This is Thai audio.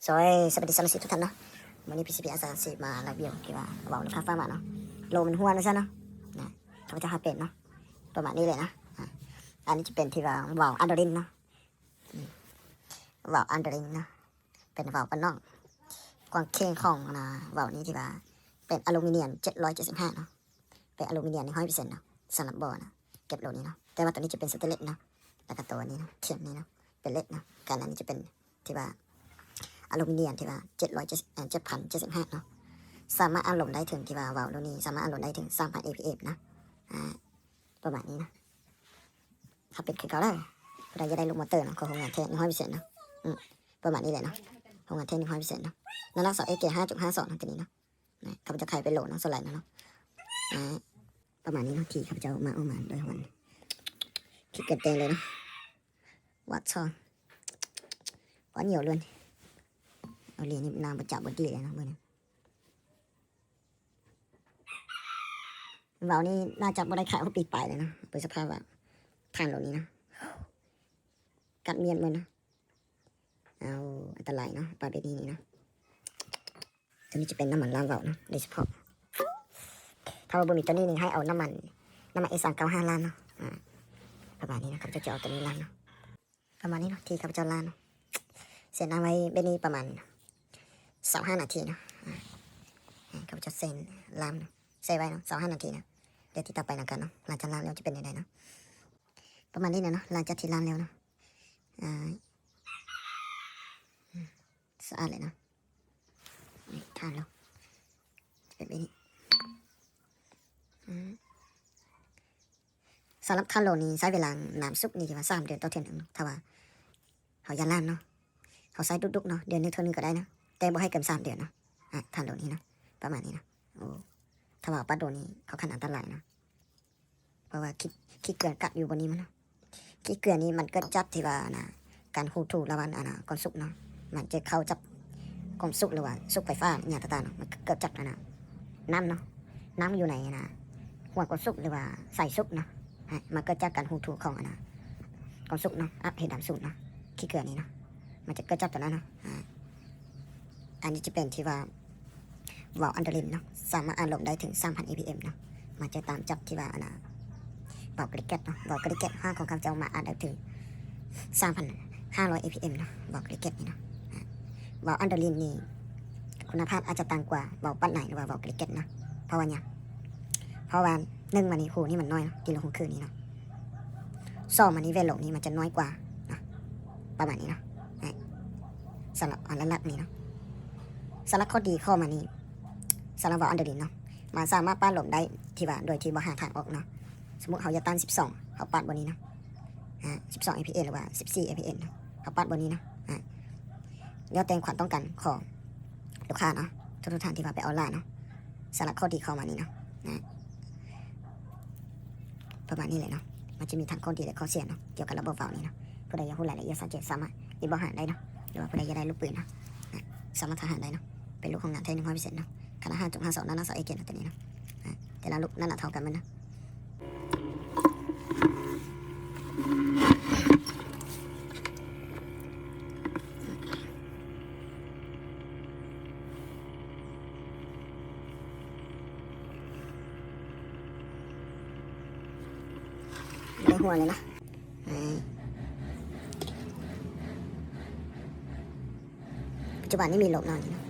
สวัสดีสมาชิกทุกท่านเนาะวันนี้พีซีพีอาสาสิมารีวิวที่ว่าเบาหรือค่าฟ้ามาเนาะโลมันห้วนนะใช่เนาะนะเขาจะหาเป็นเนาะประมาณนี้เลยนะอันนี้จะเป็นที่ว่าเบาอันเดอรินเนาะเบาอันเดอรินเนาะเป็นเบาปนน่องกวางเข่งของนะเบานี้ที่ว่าเป็นอลูมิเนียม775เนาะเป็นอลูมิเนียมใน100%เนาะสำหรับบ่อนะเก็บโลนี้เนาะแต่ว่าตัวนี้จะเป็นสเตนเลสเนาะแล้วก็ตัวนี้เนาะเข็มนี้เนาะเป็นเล็กเนาะการอันนี้จะเป็นที่ว่าอลูมิเนียมที่ว่า775เนาะสามารถอารมณ์ได้ถึงที่ว่าวาล์วตัวนี้สามารถอารมณ์ได้ถึง3,000 APM นะประมาณนี้นะถ้าเป็นคือเขาเลยเราจะได้ลูกมอเตอร์นะของโรงงานเทน100%นะประมาณนี้เลยนะโรงงานเทน100%นะนั่นลักษณะ XK 5.52นะตัวนี้นะเขาจะขายเป็นโหลนะโซลาร์นะเนาะประมาณนี้นะที่เขาจะมาเอามาโดยวันคิดเกิดเต็มเลยนะวัดช่องquá nhiều luôn ở liền làm một chạm một tỷ này nó vàoนี่น่าจะไม่ได้ขายเขาปิดไปเลยนะเป็นสภาพแบบทางเหล่านี้นะกัดเมียนมันนะเอาอันตรายเนาะปลาเบบี้นี่นะตัวนี้จะเป็นน้ำมันล้างเบานะโดยเฉพาะถ้าเราบะหมี่ตัวนี้นี่ให้เอาน้ำมันA395ล้านเนาะประมาณนี้นะครับจะเอาตัวนี้ล้านเนาะประมาณนี้เนาะที่ข้าพเจ้าล้านเนาะเสร็จน้ำไว้เบนี่ประมาณ25 นาทีนะเขาจะเซ็นลามเซฟไว้เนาะ25 นาทีนะเดี๋ยวที่ต่อไปนะกันเนาะหลังจากล้างแล้วจะเป็นยังไงเนาะประมาณนี้นะเนาะหลังจากที่ล้างแล้วเนาะสะอาดเลยเนาะทานแล้วจะเป็นแบบนี้สำหรับทานโลนี้ใช้เวลาน้ำซุปนี่ที่ว่า3 เดือนต่อเทื่อนึงถ้าว่าเขายันล้านเนาะเขาใช้ดุกๆเนาะเดือนนึงเท่านึงก็ได้นะแต่บ่ให้เกิน3 เดือนนะทานโดนี้นะประมาณนี้นะโอ้ถ้าว่าปัดโดนี้เขาขันอันตรายนะเพราะว่าขี้เกลือกัดอยู่บนนี้มันนะขี้เกลือนี้มันก็จับที่ว่านะการหูถูระหว่างก้อนซุกเนาะมันจะเข้าจับก้อนซุกหรือว่าซุกไฟฟ้าอย่างต่างๆเนาะมันเกิดจับนะน้ำเนาะน้ำอยู่ในนะหัวก้อนซุกหรือว่าใส่ซุกเนาะมันก็จับการหูถูของก้อนซุกเนาะเห็นดำสุดเนาะขี้เกลือนี้เนาะมันจะเกิดจับตัวนั้นเนาะอันนี้จะเป็นที่ว่าวาล์วอันเดอรินเนาะสามารถอารมณ์ได้ถึง 3,000 APM เนาะมันจะตามจับที่ว่าวาล์วกริกเก็ตเนาะวาล์วกริกเก็ต5ของเขาจะมาอ่านได้ถึง 3,500 APM เนาะวาล์วกริกเก็ตนี่เนาะวาล์วอันเดอรินนี่คุณภาพอาจจะต่างกว่าวาล์วปัดไหนหรือว่าวาล์วกริกเก็ตนะเพราะว่าเนี่ยเพราะว่า1มันนี่หูนี่มันน้อยเนาะกิโลหูคืนนี้เนาะ2มันนี่เวลลงนี่มันจะน้อยกว่านะประมาณนี้เนาะสำหรับอันละนี่เนาะสำหรับข้อดีข้อมานี้สำหรับวาล์วอันเดอรินเนาะมันสามารถป้าหลมได้ที่ว่าโดยที่บ่หาทางออกเนาะสมมุติเขาจะตั้ง12เขาปัดบนนี้เนาะ12 APM หรือว่า14 APM เนาะเขาปัดบนนี้เนาะแล้วแต่ความต้องการของลูกค้าเนาะทุกท่านที่ว่าไปออนไลน์เนาะสำหรับข้อดีข้อมานี้เนาะประมาณนี้เลยเนาะมันจะมีทั้งข้อดีและข้อเสียเนาะเกี่ยวกับระบบวาล์วนี้เนาะผู้ใดอยากรู้รายละเอียดสังเกตสามารถรีบบอกหาได้เนาะหรือว่าผู้ใดอยากได้ลูกปืนเนาะสามารถทหารได้เนาะเป็นลูกของงานไทย100%เนาะขนาด5.52นั่นน่ะ2 เอเกนตัวนี้เนาะแต่ละลูกนั่นน่ะเท่ากันมันนะได้หัวเลยนะปัจจุบันนี้มีโลกนอนอยู่นะ